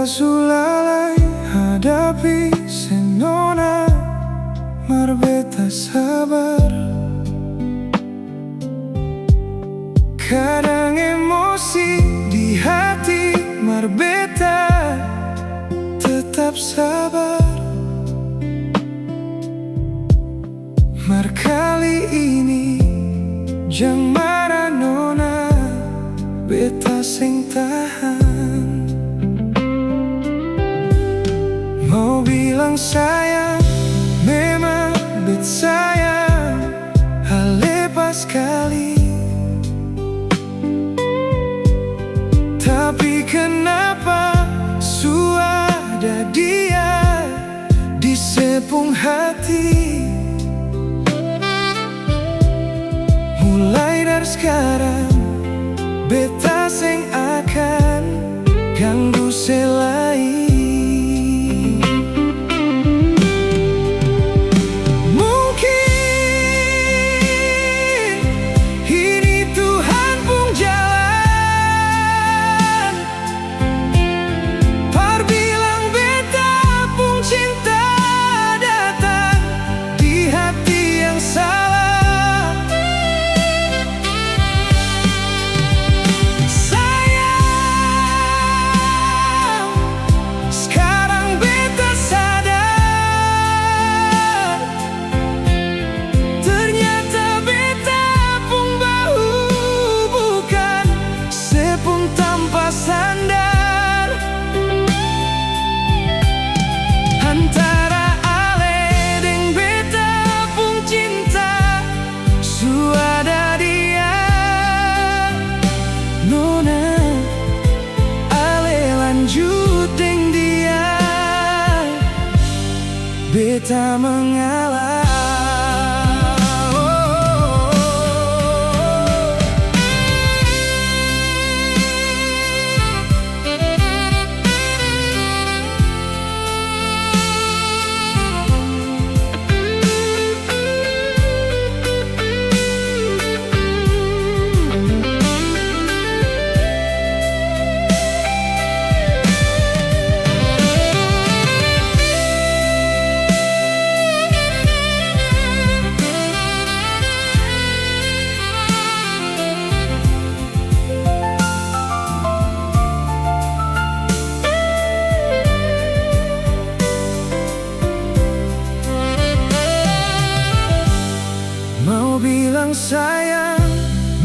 sulalai hadapi senona marbeta sabar. Kadang emosi di hati marbeta tetap sabar. Mar kali ini jang marah nona, beta sing tahan. Mau bilang sayang, memang bet sayang, hale pas kali. Tapi kenapa suada dia di sepung hati. Mulai dari sekarang beta sing akan ganggu selai. Beta mengalah. Mau bilang sayang,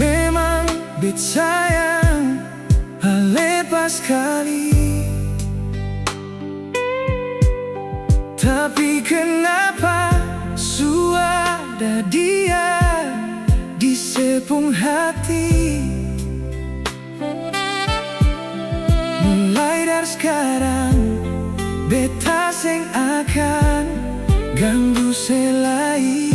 memang bet sayang, hale pas kali. Tapi kenapa suada dia di sepung hati. Mulai dari sekarang beta sing akan ganggu selai.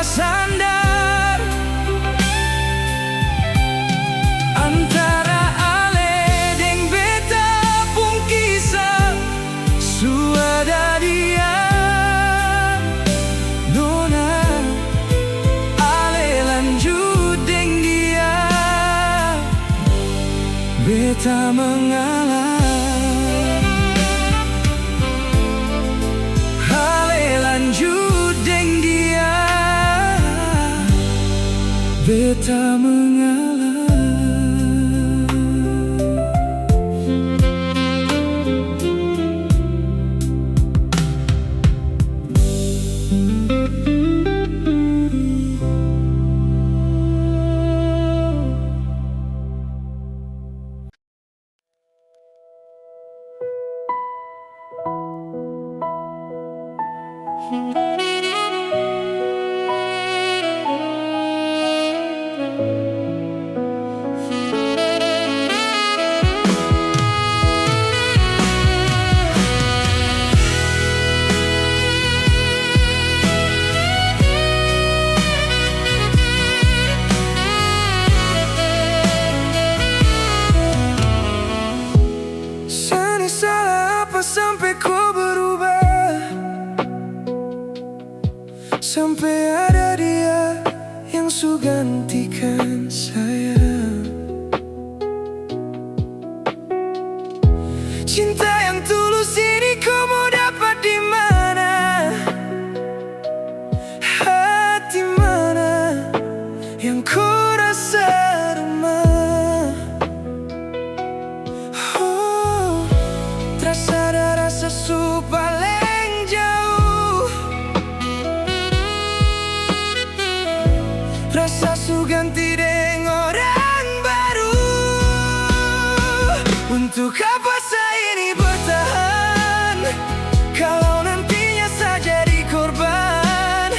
Sandar antara ale deng beta pun kisah suada dia. Nona ale lanjut deng dia, beta mengalah. Beta mengalah. Cinta yang tulus ini kau mau dapat di mana? Hati mana yang kau rasa rumah? Oh, terasa ada rasa paling jauh, rasa ganti dengan orang baru. Untuk apa saya ini bertahan kalau nantinya saya jadi korban?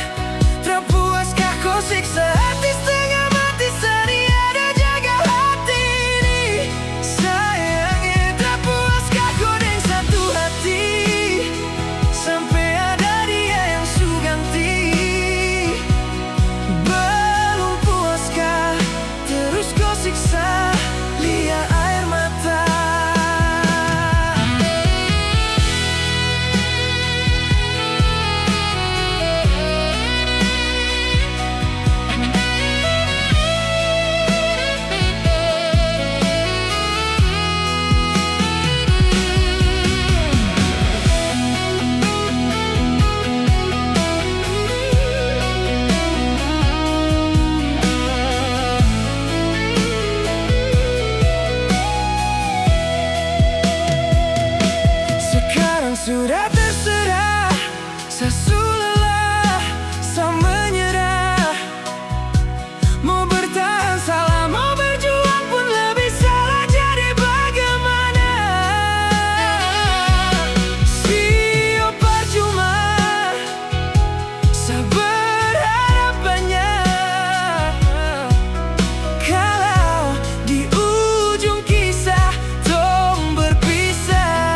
Tak puaskah kau siksa hati setengah mati seniada jaga hati ini? Sayangnya tak puaskah kau dengan satu hati sampai ada dia yang su ganti? Belum puaskah terus kau siksa lihat air mata? Sudah terserah, saya lelah, saya menyerah. Mau bertahan salah, mau berjuang pun lebih salah. Jadi bagaimana? Sia percuma, saya berharap banyak. Kalau di ujung kisah tong berpisah,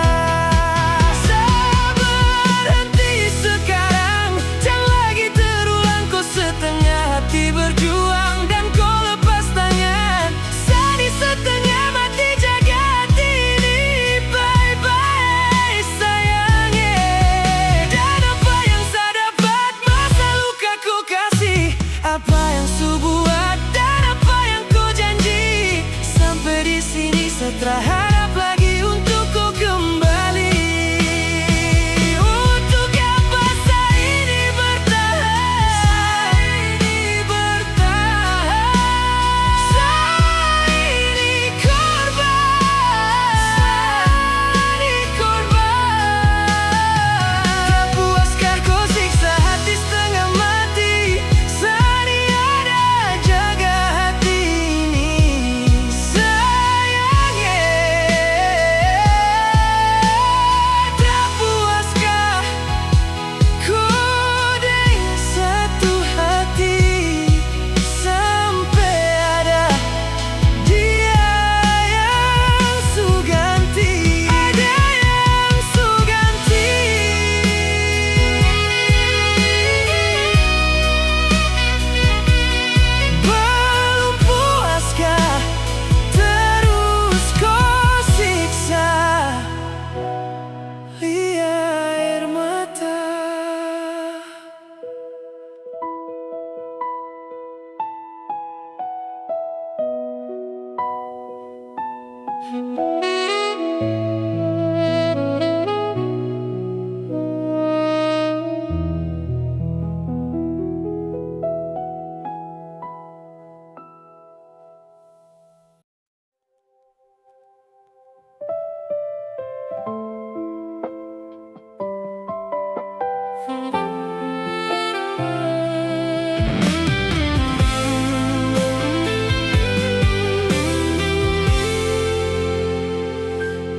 berjuang dan kau lepas tangan. Sani setengah mati jaga hati ini. Bye bye sayangnya. Dan apa yang saya dapat masa luka ku kasih? Apa yang su buat dan apa yang ku janji? Sampai di sini saya terharap lagi untuk ku kembali. Untuk apa saya ini bertahan?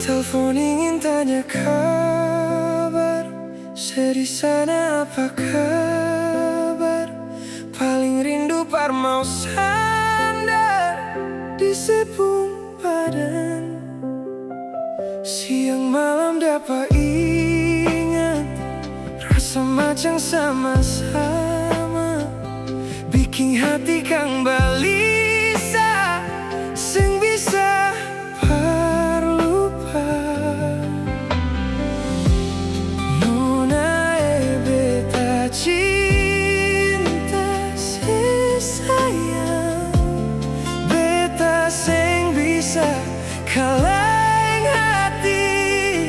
Telepon ingin tanya kabar, sedih sana apa kabar? Paling rindu par mau sandar di sepung badan. Siang malam dapat ingat rasa macam sama-sama, bikin hati kang balisa sing bisa parlupa. Nona beta cinta si sayang, beta sing bisa kaleng hati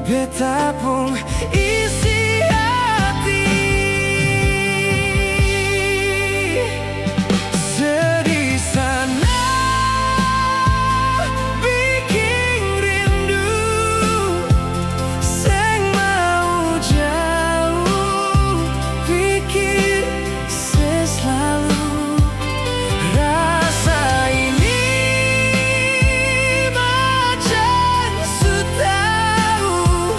beta pun isi hati. Sedih sana bikin rindu, seng mau jauh pikir selalu. Rasa ini macam sutahu,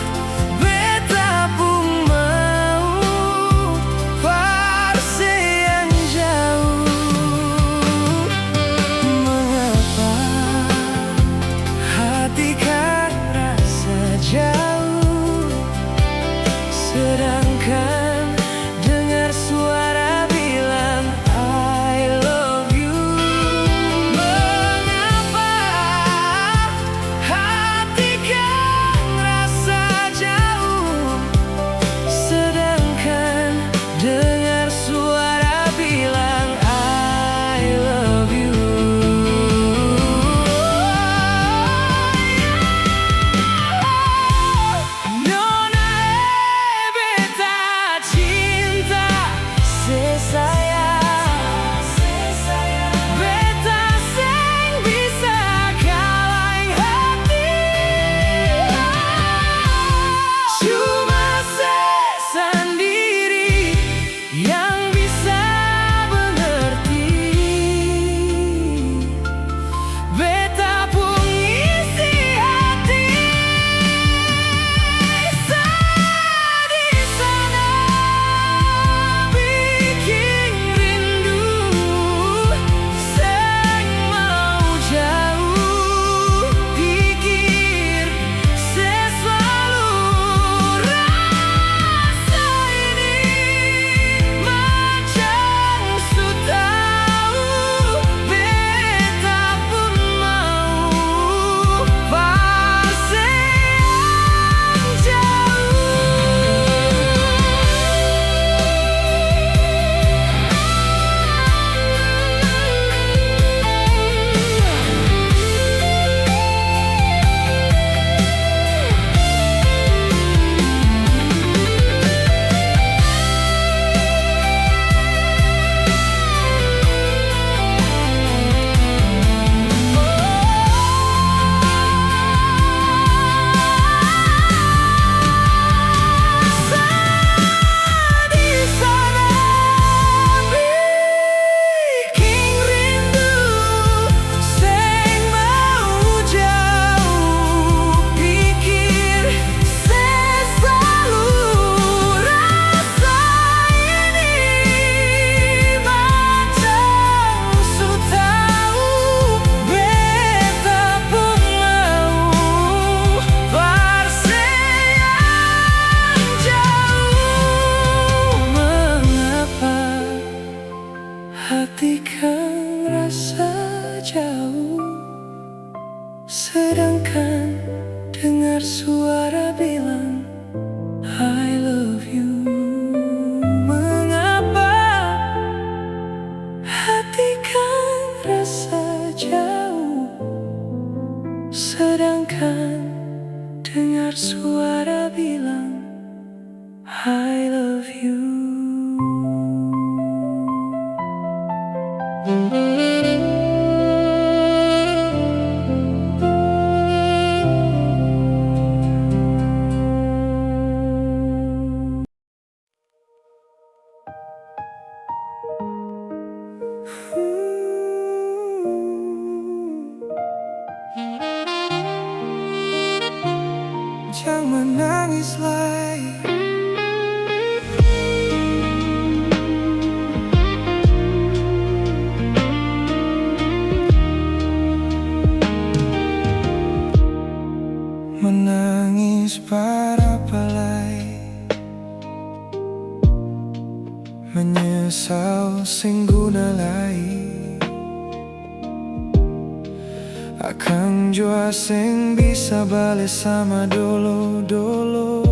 beta pun mau farse yang jauh. Mengapa hati kan rasa jauh, sedangkan dengar suara bilang I love you. Mengapa hati kan rasa jauh, sedangkan dengar suara bilang I love you. Nona beta cinta sesayang, beta seng bisa kalah hati. Cuma sendiri yang bisa mengerti, beta pun isi hati. Sedih sana bikin rindu, seng mau jauh pikir selalu. Rasa ini macam sutahu, beta pun mau farse yang sedih sana bikin rindu, seng mau jauh pikir selalu. Rasa ini macam sutahu, beta pun mau farse yang jauh. Mengapa hati kan rasa jauh, sedangkan dengar suara bilang I love you. Mengapa hati kan rasa jauh, sedangkan dengar suara bilang I love you. Jangan menangis lagi, menangis para pelai, menyesal sing guna lai. Akang jua sing bisa balik sama dulu-dulu,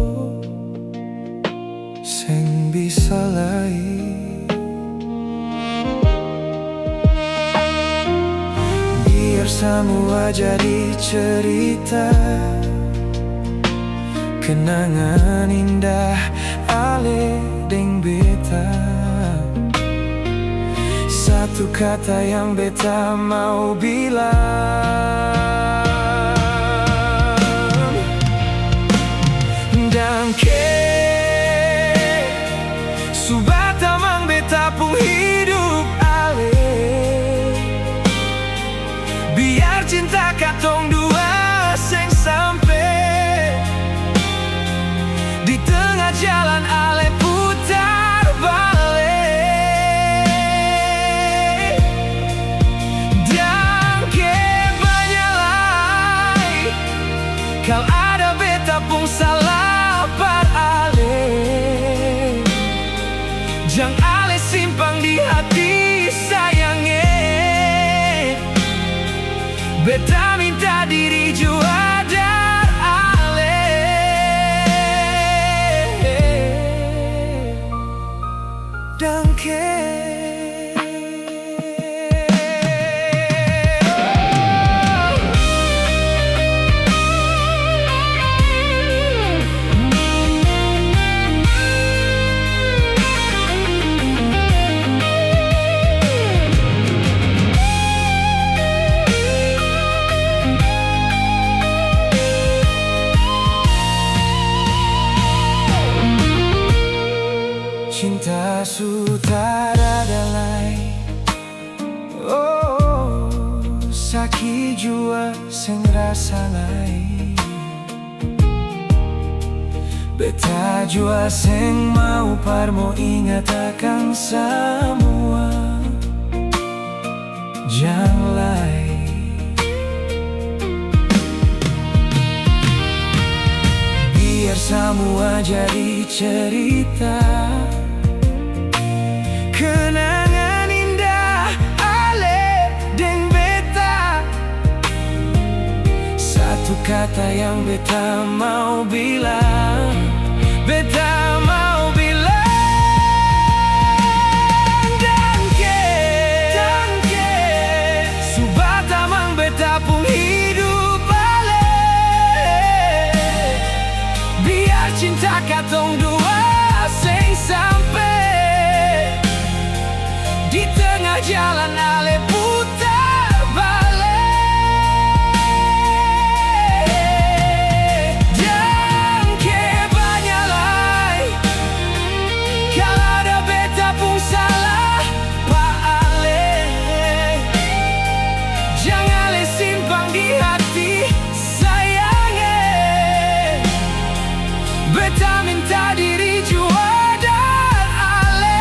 sing bisa lai. Biar semua jadi cerita, kenangan indah ale deng beta. Satu kata yang beta mau bilang, dangke subata mang beta pung hidup ale. Biar cinta katong dua seng sampai di tengah jalan ale putar balik. Dan ke banyalai kal ada beta pung salah par ale. Jang ale simpang di hati sayangnya. Beta minta diri jua dar ale. Dangke cinta sutara dalai. Oh, sakit jua seng rasa lain. Beta jua seng mau parmo ingat akan semua. Jangan lain. Biar semua jadi cerita. Kenangan indah ale deng beta. Satu kata yang beta mau bilang, beta mau bilang, dangke subata mang beta pung hidup ale. Biar cinta katong dua seng sampai di tengah jalan ale putar balik. Dangke banyalai kal ada beta pung salah pa ale. Jangan ale simpang di hati sayangnya. Beta minta diri jua dar ale.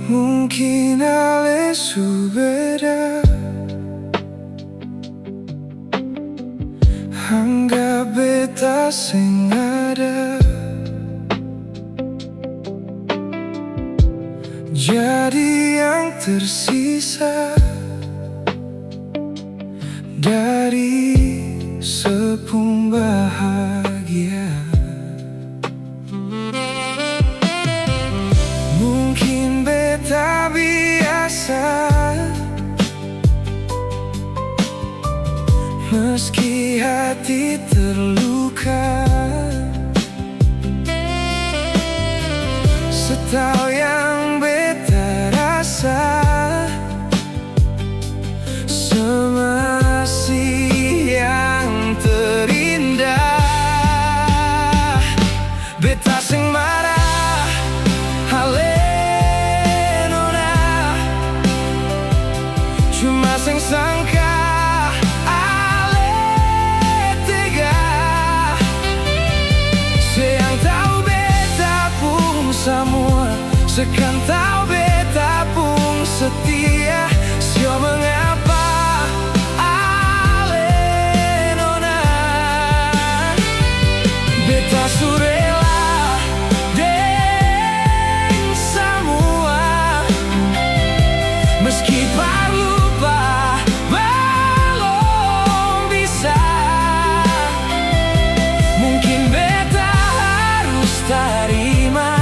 Mungkin ale su beda. Anggap beta seng ada. Jadi yang tersisa dari sepung bahagia. Mungkin beta biasa Meski hati terluka, setau yang beta rasa, semasih yang terindah. Beta sing marah hale nona, cuma sing sangka semua, sekan tahu beta pun setia. Sio mengapa ale nona, beta surela deng semua, meski lupa belum bisa. Mungkin beta harus terima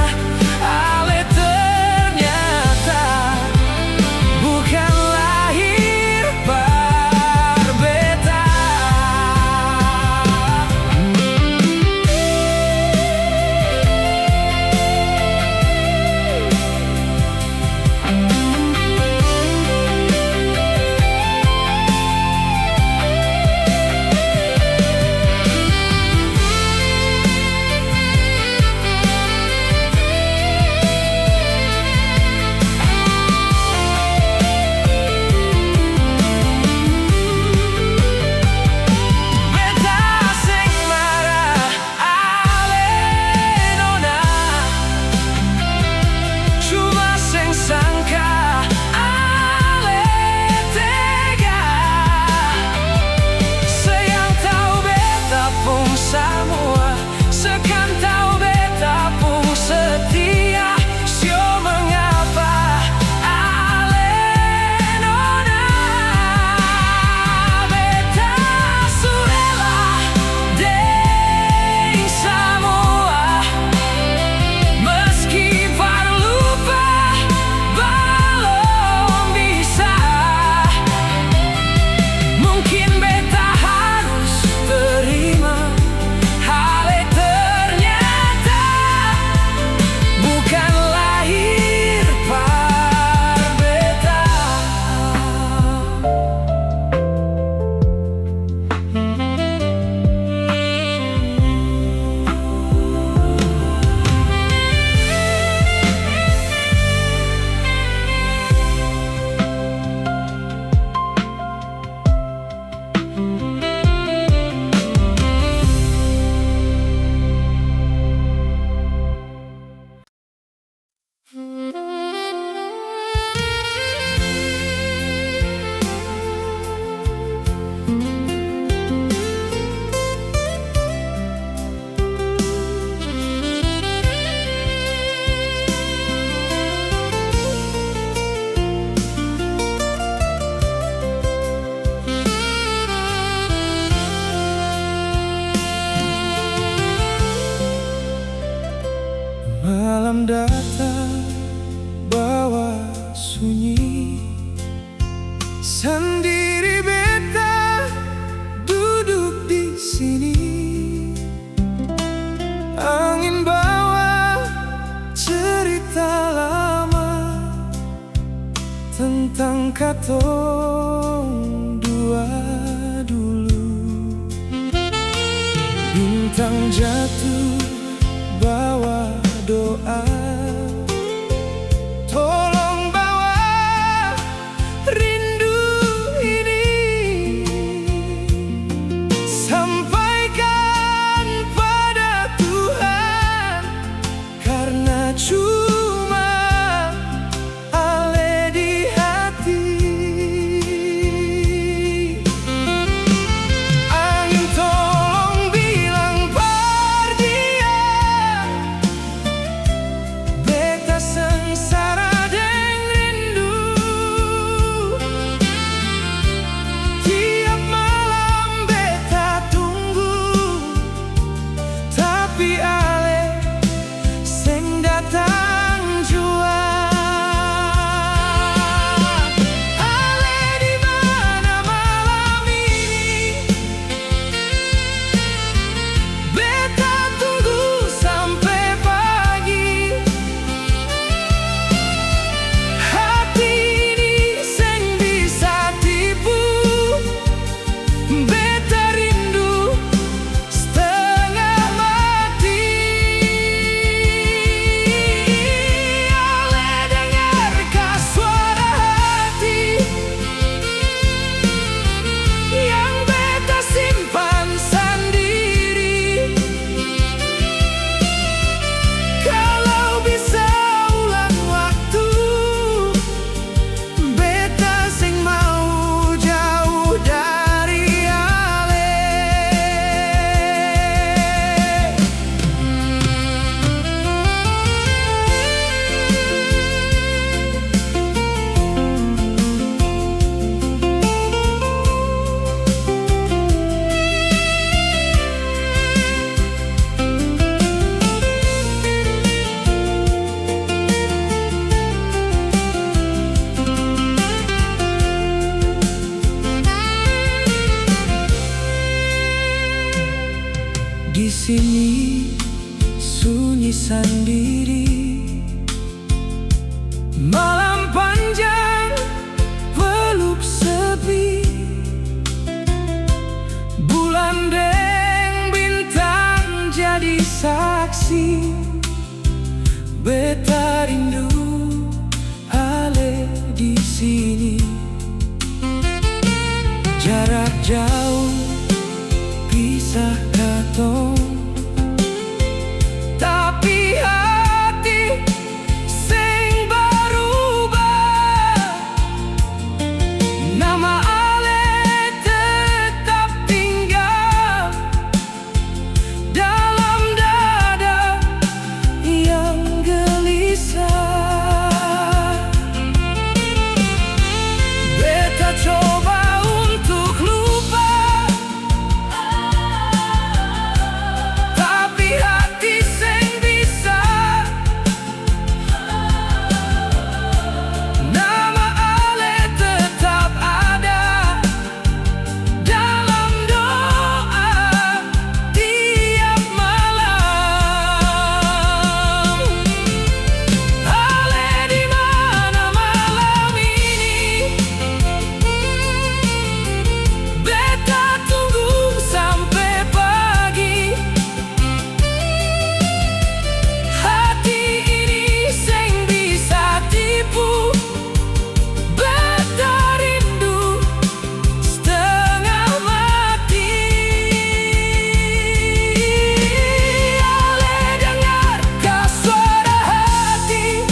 malam datang bawa sunyi, sendiri beta duduk di sini. Angin bawa cerita lama tentang katong dua dulu. Bintang jatuh bawa doa, tolong bawa rindu ini, sampaikan pada Tuhan, karena cuma ale di hati. Angin tolong bilang pergi ya, sini sunyi sendiri. Malam panjang peluk sepi, bulan dan bintang jadi saksi. Beta rindu ale di sini. Jarak jauh pisah katong, tapi hati sing berubah. Nama ale tetap tinggal dalam dada yang gelisah. Beta coba untuk lupa, tapi hati sing bisa. Nama ale tetap ada dalam doa tiap malam. Ale di mana malam ini? Beta tunggu sampai pagi. Hati ini sing bisa tipu. Beta rindu setengah mati. Ale dengarkah suara hati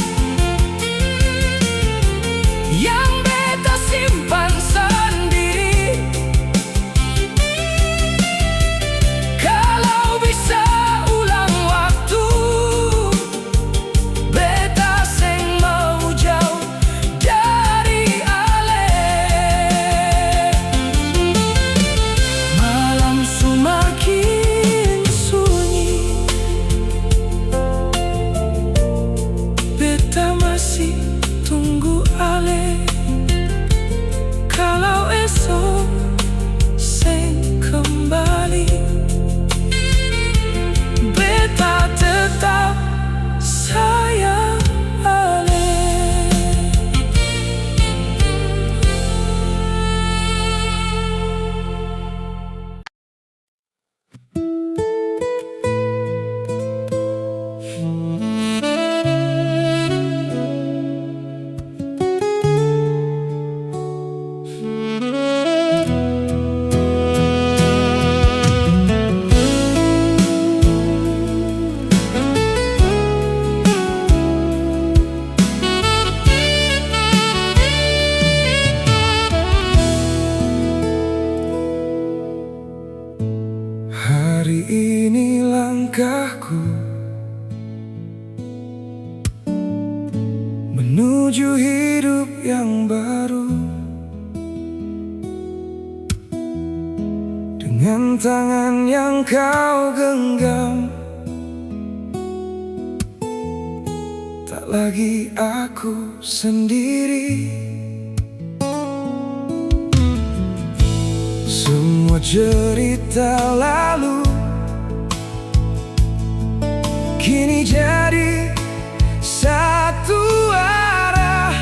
yang beta simpan sendiri? Kalau bisa ulang waktu, beta sing mau jauh dari ale. Malam semakin sunyi, beta masih tunggu ale. Kalau esok sing kembali, beta tetap sayang ale. Hari ini langkahku menuju hidup yang baru. Dengan tangan yang kau genggam, tak lagi aku sendiri. Semua cerita lalu kini jadi satu arah.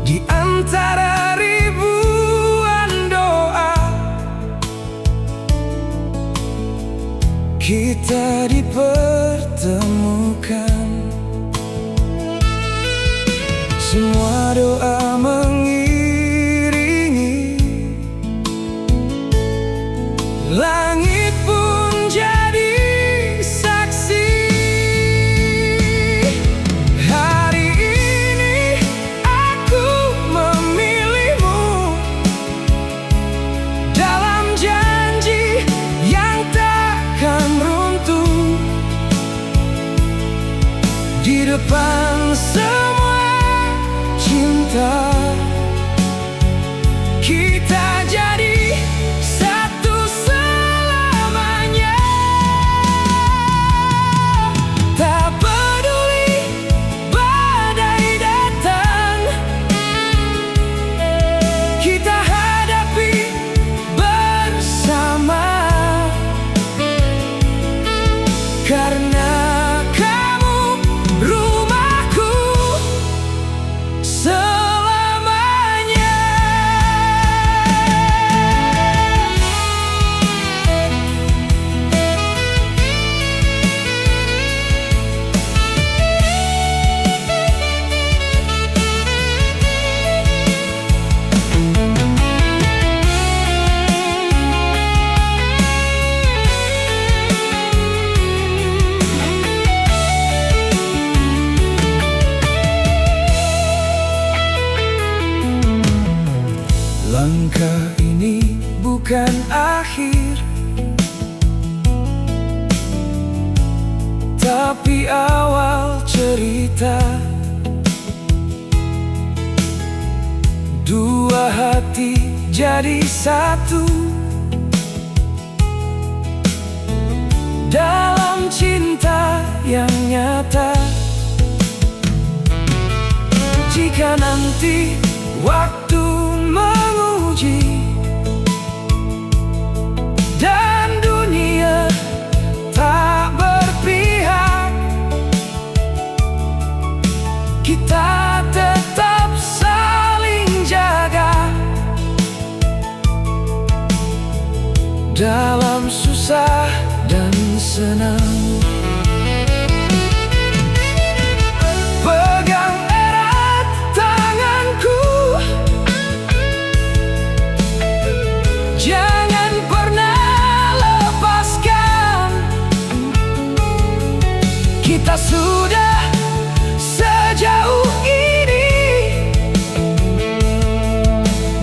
Di antara ribuan doa, kita dipertemukan. Semua doa mengiringi, langit pun jadi saksi. Hari ini aku memilihmu dalam janji yang takkan runtuh. Langkah ini bukan akhir, tapi awal cerita. Dua hati jadi satu dalam cinta yang nyata. Jika nanti waktu menguji dan dunia tak berpihak, kita tetap saling jaga. Dalam susah dan senang, pegang erat tanganku, jangan pernah lepaskan. Kita sudah sejauh ini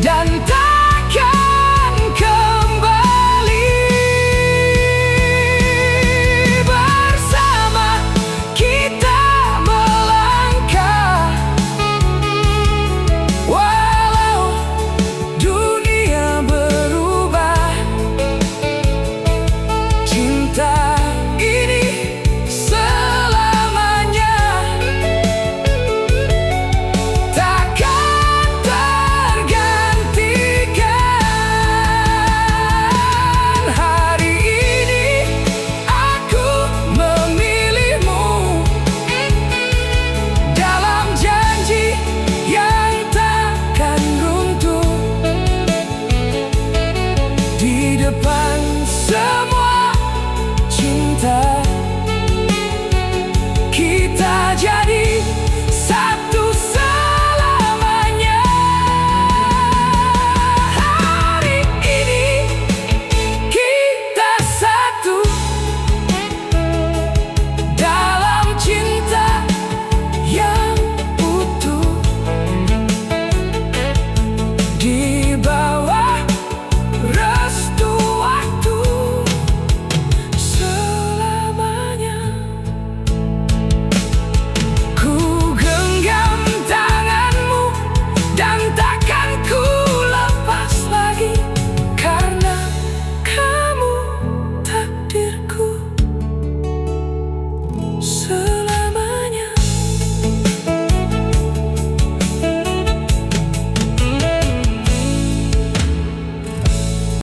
dan takkan kembali. Bersama kita melangkah, walau dunia berubah. Cinta ini selamanya takkan tergantikan. Hari ini aku memilihmu dalam janji yang takkan runtuh. Di depan semua cinta, kita jadi satu selamanya. Hari ini kita satu dalam cinta yang utuh. Di bawah restu waktu selamanya. Ku genggam tanganmu dan takkan ku lepas lagi, karena kamu takdirku.